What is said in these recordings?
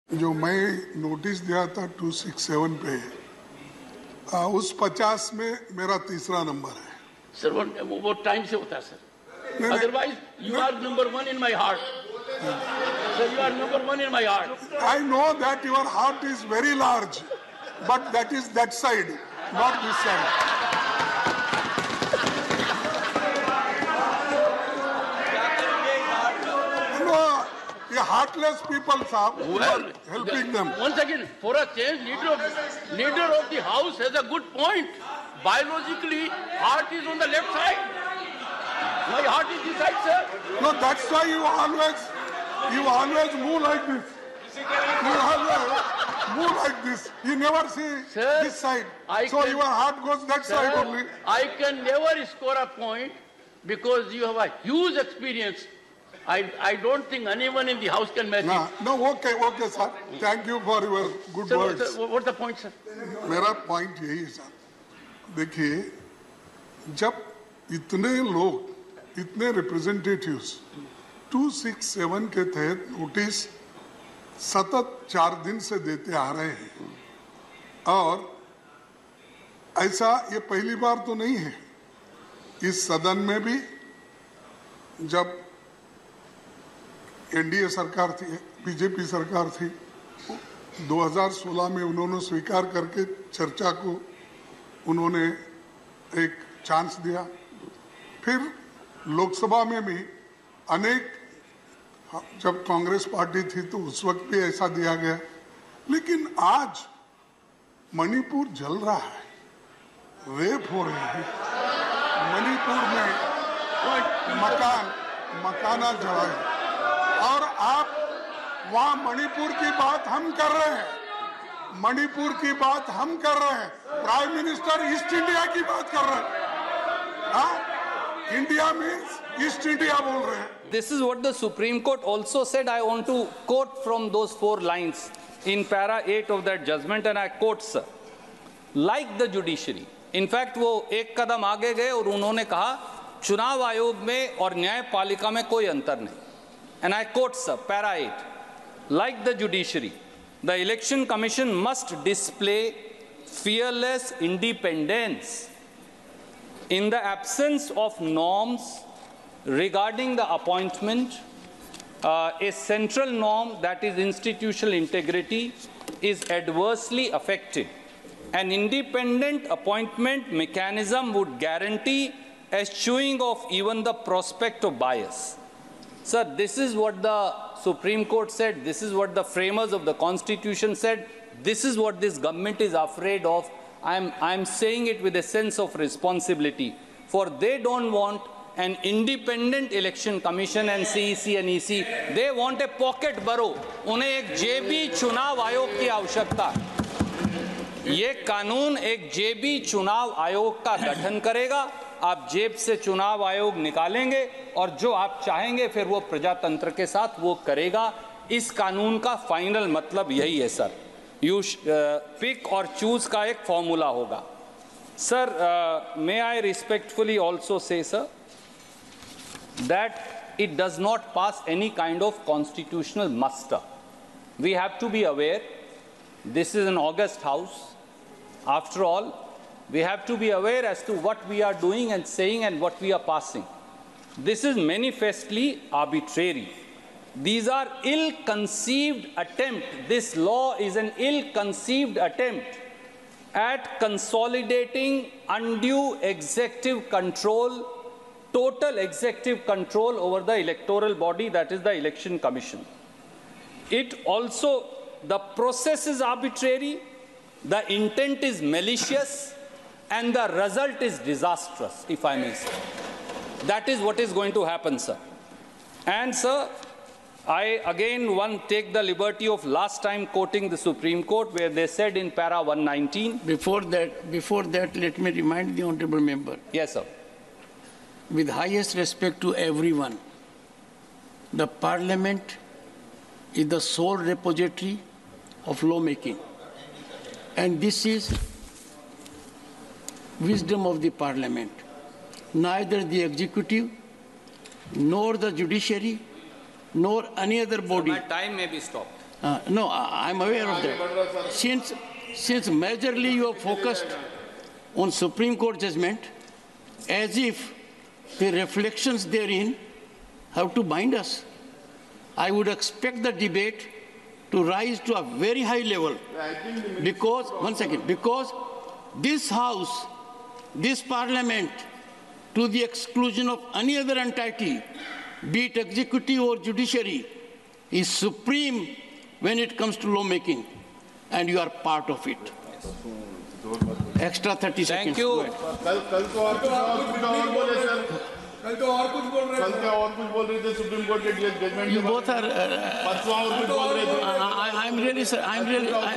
जो मैं नोटिस दिया था 267 पे, उस 50 में मेरा तीसरा नंबर है सर। वो टाइम से होता है sir, otherwise you are number 1 in my heart sir, you are number 1 in my heart. I know that your heart is very large, but that is that side, not this side. No, the heartless people, sir, Well, helping them. Once again, for a change, leader of the house has a good point. Biologically, heart is on the left side. My heart is this side, sir. No, that's why you always move like this. You always move like this. You never see Sir, this side. So can- your heart goes that side Sir, only. I can never score a point because you have a huge experience. I don't think anyone in the house can match it. No, okay, sir. Thank you for your good Sir, words. what's the point, sir? मेरा point यही है sir, देखिए, जब इतने लोग, इतने representatives 267 के तहत नोटिस सतत 4 दिन से देते आ रहे हैं, और ऐसा ये पहली बार तो नहीं है। इस सदन में भी जब एनडीए सरकार थी, बीजेपी सरकार थी, 2016 में उन्होंने स्वीकार करके चर्चा को उन्होंने एक चांस दिया। फिर लोकसभा में भी अनेक, जब कांग्रेस पार्टी थी तो उस वक्त भी ऐसा दिया गया। लेकिन आज मणिपुर जल रहा है, रेप हो रहे हैं, मणिपुर में मकाना जला है, और आप वहाँ मणिपुर की बात हम कर रहे हैं, मणिपुर की बात हम कर रहे हैं, प्राइम मिनिस्टर ईस्ट इंडिया की बात कर रहे हैं। हाँ, इंडिया मीन्स ईस्ट इंडिया बोल रहे हैं। This is what the Supreme Court also said. I want to quote from those 4 lines in para 8 of that judgment, and I quote, sir, like the judiciary. In fact, वो एक कदम आगे गए और उन्होंने कहा चुनाव आयोग में और न्यायपालिका में कोई अंतर नहीं। And I quote, sir, para 8, like the judiciary, the Election Commission must display fearless independence in the absence of norms regarding the appointment. A central norm, that is institutional integrity, is adversely affected. An independent appointment mechanism would guarantee eschewing of even the prospect of bias. Sir, this is what the Supreme Court said. This is what the framers of the Constitution said. This is what this government is afraid of. I'm saying it with a sense of responsibility. For they don't want an independent election commission and CEC and EC. They want a pocket borough. उन्हें एक जेबी चुनाव आयोग की आवश्यकता है। ये कानून एक जेबी चुनाव आयोग का गठन करेगा। आप जेब से चुनाव आयोग निकालेंगे और जो आप चाहेंगे फिर वो प्रजातंत्र के साथ वो करेगा। इस कानून का फाइनल मतलब यही है सर। यू पिक और चूज का एक फॉर्मूला होगा। Sir, may I respectfully also say sir that it does not pass any kind of constitutional muster. We have to be aware, this is an august house. After all, we have to be aware as to what we are doing and saying and what we are passing. This is manifestly arbitrary. These are ill-conceived attempt. This law is an ill-conceived attempt at consolidating undue executive control, total executive control over the electoral body, that is the Election Commission. It also, the process is arbitrary, the intent is malicious, and the result is disastrous, if I may say. That is what is going to happen, sir. And, sir, I again take the liberty of last time quoting the Supreme Court where they said in para 119. Before that, let me remind the honorable member. Yes, sir. With highest respect to everyone, the Parliament is the sole repository of lawmaking. And this is wisdom of the Parliament. Neither the executive, nor the judiciary, nor any other body. So my time may be stopped. No, I'm aware of that. Since majorly you are focused on Supreme Court judgment, as if the reflections therein have to bind us, I would expect the debate to rise to a very high level. Because, one second, because this House, this Parliament, to the exclusion of any other entity, be it executive or judiciary, is supreme when it comes to lawmaking, and you are part of it. Extra 30 seconds. Thank you. कल तो और कुछ बोल रहे थे। कल क्या और कुछ बोल रहे थे सुप्रीम कोर्ट के जजमेंट You both are. परसों और कुछ बोल रहे थे।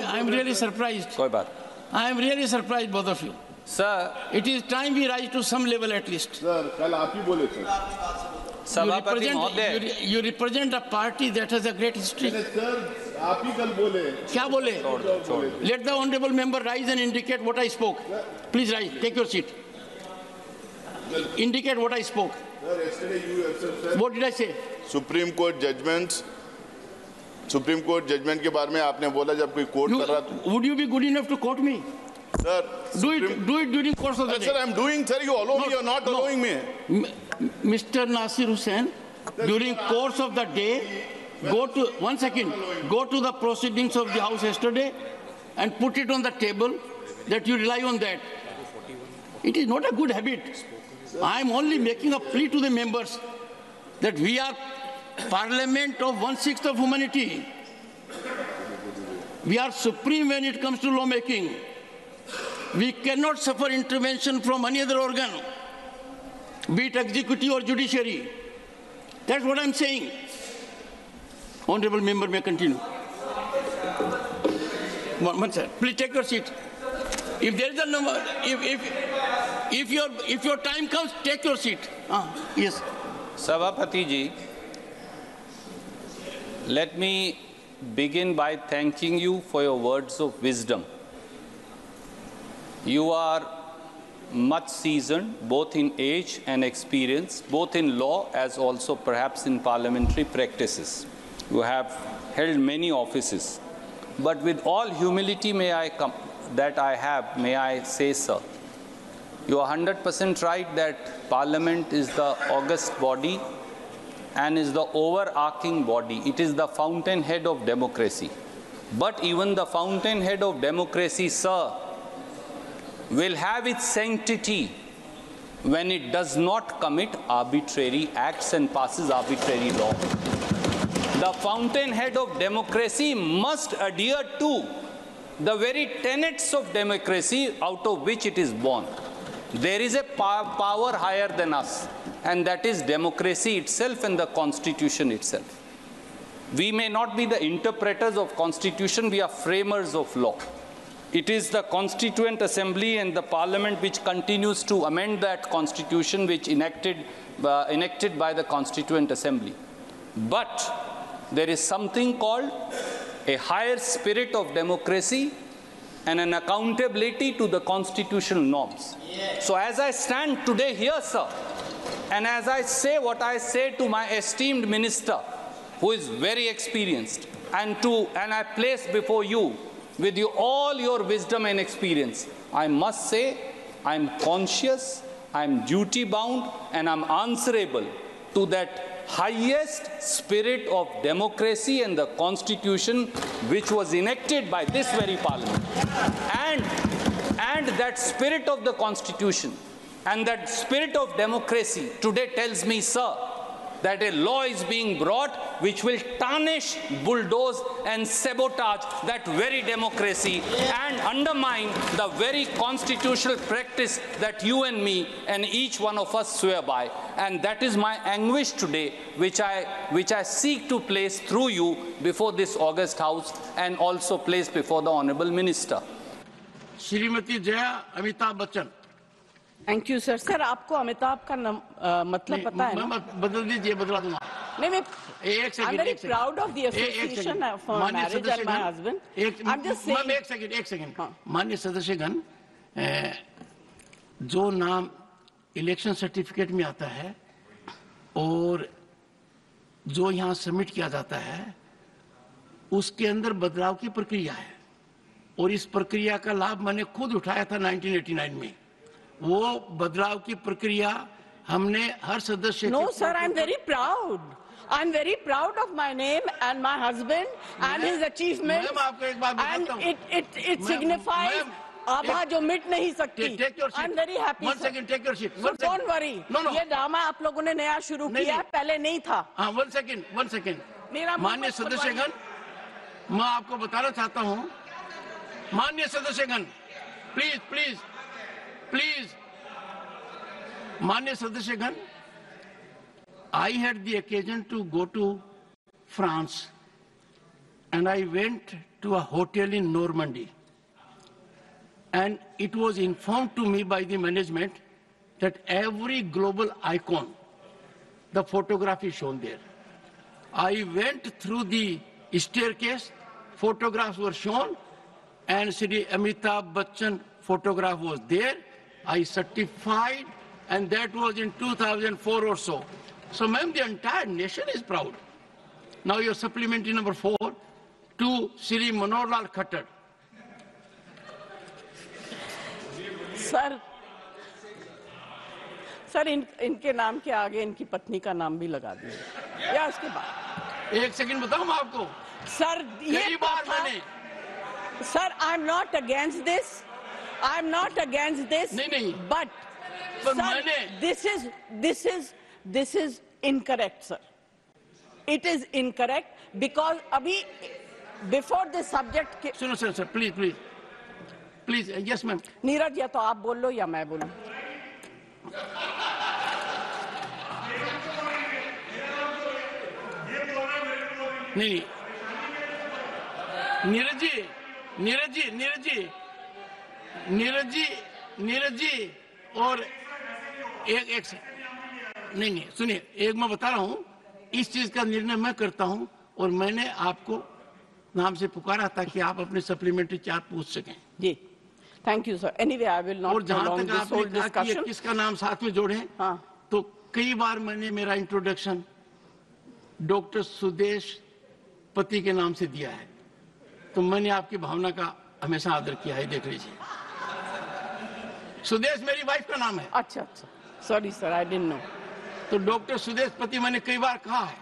I'm really surprised. कोई बात। I am really surprised, both of you. Sir, It is time we rise to some level at least. Sir कल आप ही बोले थे। सभापति महोदय, You represent a party that has a great history. Sir आप ही कल बोले। क्या बोले? Let the honorable member rise and indicate what I spoke. Please rise. Take your seat. Indicate what I spoke. Sir, yesterday you have said, What did I say? Supreme Court judgment के बारे में आपने बोला जब कोई court कर रहा था। Would you be good enough to quote me? Sir, Do it during course of the day. Sir, I'm doing. Sir, you allow me. You're not allowing me. Mr. Nasir Hussain, during course of the day, go to the proceedings of the House yesterday and put it on the table that you rely on that. It is not a good habit. I am only making a plea to the members that we are parliament of 1/6 of humanity. We are supreme when it comes to lawmaking. We cannot suffer intervention from any other organ, be it executive or judiciary. That's what I'm saying. Honorable member may continue. One sir, please take your seat. If there is a number, if your time comes, take your seat. Yes. Sabhapati ji, let me begin by thanking you for your words of wisdom. You are much seasoned, both in age and experience, both in law as also perhaps in parliamentary practices. You have held many offices. But with all humility may I say, sir, you are 100% right that Parliament is the august body and is the overarching body. It is the fountainhead of democracy. But even the fountainhead of democracy, sir, will have its sanctity when it does not commit arbitrary acts and passes arbitrary law. The fountainhead of democracy must adhere to the very tenets of democracy out of which it is born. There is a power higher than us, and that is democracy itself and the Constitution itself. We may not be the interpreters of Constitution, we are framers of law. It is the Constituent Assembly and the Parliament which continues to amend that Constitution which enacted by the Constituent Assembly. But there is something called a higher spirit of democracy and an accountability to the constitutional norms. So as I stand today here, sir, and as I say what I say to my esteemed minister, who is very experienced, and I place before you, with all your wisdom and experience, I must say I'm conscious, I'm duty-bound, and I'm answerable to that highest spirit of democracy and the Constitution which was enacted by this very Parliament. And that spirit of the Constitution and that spirit of democracy today tells me, sir, that a law is being brought which will tarnish, bulldoze and sabotage that very democracy and undermine the very constitutional practice that you and me and each one of us swear by. And that is my anguish today, which I seek to place through you before this august House and also place before the Honorable Minister. Shrimati Jaya Amitabh Bachchan. Thank you sir. Sir आपको अमिताभ का मतलब पता है ना? बदल दीजिए, बदला दूंगा। नहीं, मैं एक second, I'm very proud of the association for marriage and my husband. I'm just saying. एक सेकंड। माननीय सदस्यगण, जो नाम इलेक्शन सर्टिफिकेट में आता है और जो यहाँ सबमिट किया जाता है, उसके अंदर बदलाव की प्रक्रिया है और इस प्रक्रिया का लाभ मैंने खुद उठाया था 1989 में। वो बदलाव की प्रक्रिया हमने हर सदस्य No, sir, I'm very proud. I'm very proud of my name and my husband and his achievements. Ma'am, आपको एक बात बताता हूं। And it signifies आभा जो मिट नहीं सकती। Take your seat. I'm very happy. One second, take your seat. So don't worry. No. ये ड्रामा आप लोगों ने नया शुरू किया है, पहले नहीं था। हाँ, one second. मेरा माननीय सदस्यगण, मैं आपको बताना चाहता हूं, माननीय सदस्यगण, प्लीज, माननीय सदस्यगण, I had the occasion to go to France and I went to a hotel in Normandy. And it was informed to me by the management that every global icon, the photograph is shown there. I went through the staircase, photographs were shown, and Shri Amitabh Bachchan photograph was there. I certified, and that was in 2004 or so. So, ma'am, the entire nation is proud. Now, your supplementary number 4 to Shri Manohar Lal Khattar. Sir इनके नाम के आगे इनकी पत्नी का नाम भी लगा दीजिए या इसके बाद। एक सेकंड बताऊं मैं आपको। सर ये बार मैंने sir I am not against this नहीं but this is incorrect sir. It is incorrect because अभी बिफोर दिस सब्जेक्ट सुनो sir please yes ma'am. Neeraj या तो आप बोल लो या मैं बोलूं। नहीं नीरज जी और एक नहीं सुनिए, एक मैं बता रहा हूं, इस चीज का निर्णय मैं करता हूं और मैंने आपको नाम से पुकारा ताकि आप अपने सप्लीमेंट्री चार्ट पूछ सकें। जी thank you sir. Anyway I will not. और जहां तक आपने कहा कि किसका नाम साथ में जोड़े, हाँ, तो कई बार मैंने मेरा इंट्रोडक्शन डॉक्टर सुदेश पति के नाम से दिया है, तो मैंने आपकी भावना का हमेशा आदर किया है। देख लीजिए, सुदेश मेरी वाइफ का नाम है। अच्छा sorry sir, I didn't know. तो डॉक्टर सुदेश पति मैंने कई बार कहा है।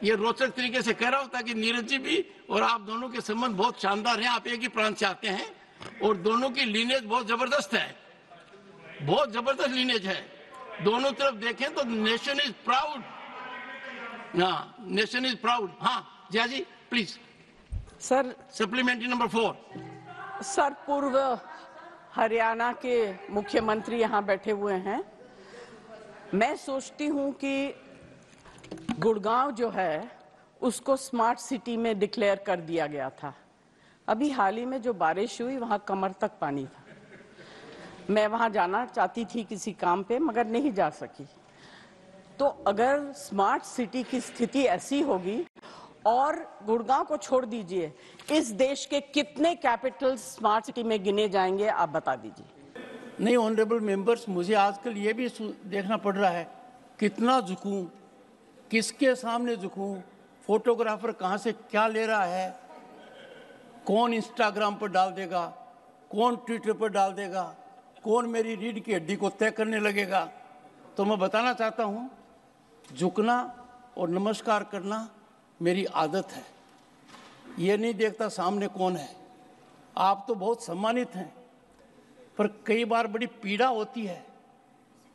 ये रोचक तरीके से कह रहा हूं ताकि नीरज जी भी और आप दोनों के संबंध बहुत शानदार हैं। आप एक ही प्रांत से आते हैं और दोनों की लीनेज बहुत जबरदस्त है, बहुत जबरदस्त लीनेज है। दोनों तरफ देखें तो नेशन इज प्राउड। हाँ, नेशन इज प्राउड। हाँ Jaya ji please. Sir supplementary number 4। Sir पूर्व हरियाणा के मुख्यमंत्री यहाँ बैठे हुए हैं। मैं सोचती हूँ कि गुड़गांव जो है उसको स्मार्ट सिटी में डिक्लेयर कर दिया गया था। अभी हाल ही में जो बारिश हुई वहाँ कमर तक पानी था। मैं वहाँ जाना चाहती थी किसी काम पे मगर नहीं जा सकी। तो अगर स्मार्ट सिटी की स्थिति ऐसी होगी, और गुड़गांव को छोड़ दीजिए, इस देश के कितने कैपिटल स्मार्ट सिटी में गिने जाएंगे आप बता दीजिए। नहीं ऑनरेबल मेंबर्स, मुझे आजकल ये भी देखना पड़ रहा है कितना झुकूं, किसके सामने झुकूं, फोटोग्राफर कहाँ से क्या ले रहा है, कौन इंस्टाग्राम पर डाल देगा, कौन ट्विटर पर डाल देगा, कौन मेरी रीढ़ की हड्डी को तय करने लगेगा। तो मैं बताना चाहता हूँ, झुकना और नमस्कार करना मेरी आदत है। ये नहीं देखता सामने कौन है। आप तो बहुत सम्मानित हैं, पर कई बार बड़ी पीड़ा होती है,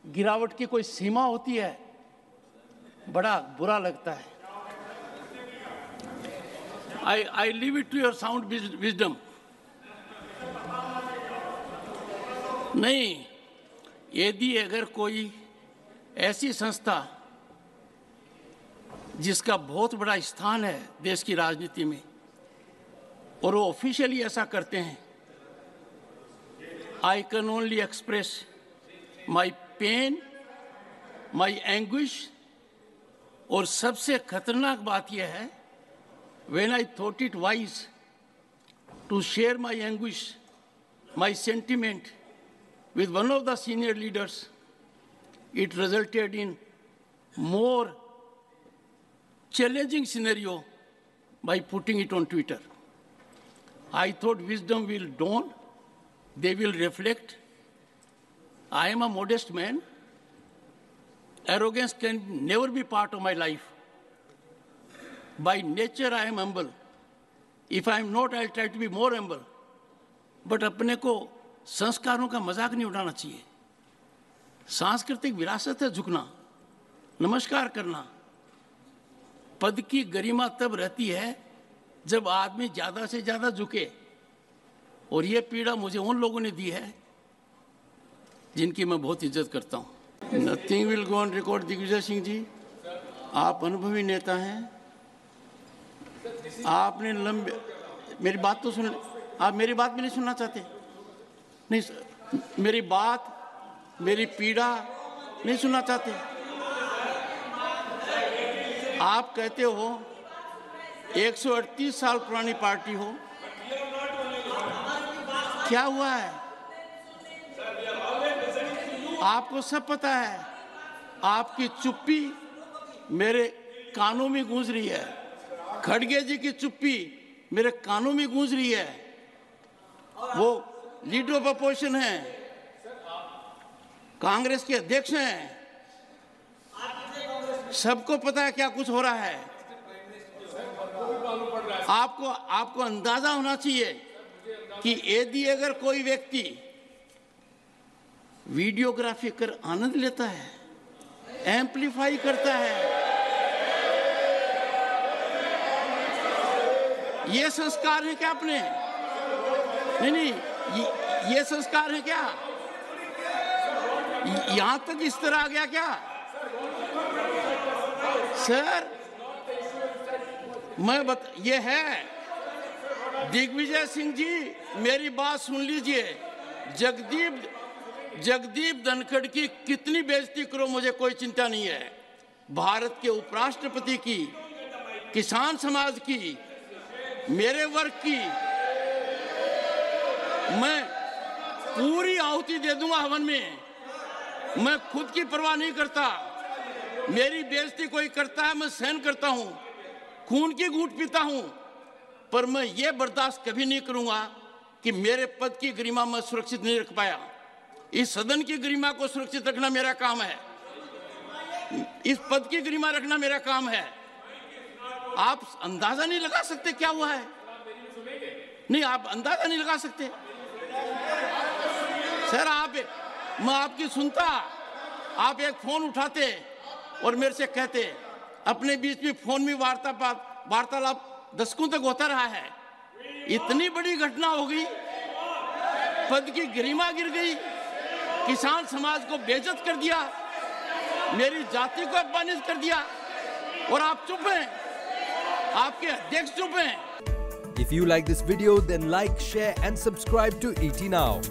गिरावट की कोई सीमा होती है, बड़ा बुरा लगता है। I leave it to your sound wisdom. नहीं, यदि अगर कोई ऐसी संस्था जिसका बहुत बड़ा स्थान है देश की राजनीति में और वो ऑफिशियली ऐसा करते हैं, I can only express my pain, my anguish, और सबसे खतरनाक बात यह है, when I thought it wise to share my anguish, my sentiment with one of the senior leaders, it resulted in more challenging scenario by putting it on Twitter. I thought wisdom will dawn, they will reflect. I am a modest man. Arrogance can never be part of my life. By nature, I am humble. If I am not, I'll try to be more humble. But अपने को संस्कारों का मजाक नहीं उड़ाना चाहिए. सांस्कृतिक विरासत है झुकना, नमस्कार करना. पद की गरिमा तब रहती है जब आदमी ज्यादा से ज्यादा झुके. और ये पीड़ा मुझे उन लोगों ने दी है जिनकी मैं बहुत इज्जत करता हूँ. Nothing will go on record. Digvijay Singh ji, आप अनुभवी नेता हैं. आपने लंबे, मेरी बात तो सुन, आप मेरी बात भी नहीं सुनना चाहते? नहीं, मेरी बात, मेरी पीड़ा नहीं सुनना चाहते? आप कहते हो 138 साल पुरानी पार्टी हो. क्या हुआ है? आपको सब पता है. आपकी चुप्पी मेरे कानों में गूंज रही है. खड़गे जी की चुप्पी मेरे कानों में गूंज रही है. वो लीडर ऑफ अपोजिशन हैं, कांग्रेस के अध्यक्ष हैं. सबको पता है क्या कुछ हो रहा है. आपको अंदाजा होना चाहिए कि यदि अगर कोई व्यक्ति वीडियोग्राफी कर आनंद लेता है, एम्पलीफाई करता है, ये संस्कार है क्या अपने? नहीं, ये संस्कार है क्या? यहां तक इस तरह आ गया क्या? सर, ये है. दिग्विजय सिंह जी, मेरी बात सुन लीजिए. जगदीप धनखड़ की कितनी बेइज्जती करो, मुझे कोई चिंता नहीं है. भारत के उपराष्ट्रपति की, किसान समाज की, मेरे वर्ग की मैं पूरी आहुति दे दूंगा हवन में. मैं खुद की परवाह नहीं करता. मेरी बेइज्जती कोई करता है, मैं सहन करता हूं, खून की घूंट पीता हूं. पर मैं ये बर्दाश्त कभी नहीं करूंगा कि मेरे पद की गरिमा मैं सुरक्षित नहीं रख पाया. इस सदन की गरिमा को सुरक्षित रखना मेरा काम है. इस पद की गरिमा रखना मेरा काम है. आप अंदाजा नहीं लगा सकते क्या हुआ है. नहीं, आप अंदाजा नहीं लगा सकते. सर, मैं आपकी सुनता, आप एक फोन उठाते और मेरे से कहते, अपने बीच में फोन में वार्तालाप दशकों तक होता रहा है. इतनी बड़ी घटना हो गई, पद की गरिमा गिर गई, किसान समाज को बेइज्जत कर दिया, मेरी जाति को अपमानित कर दिया, और आप चुप हैं. आपके अध्यक्ष चुप हैं. If you like this video, then like, share and subscribe to ET Now.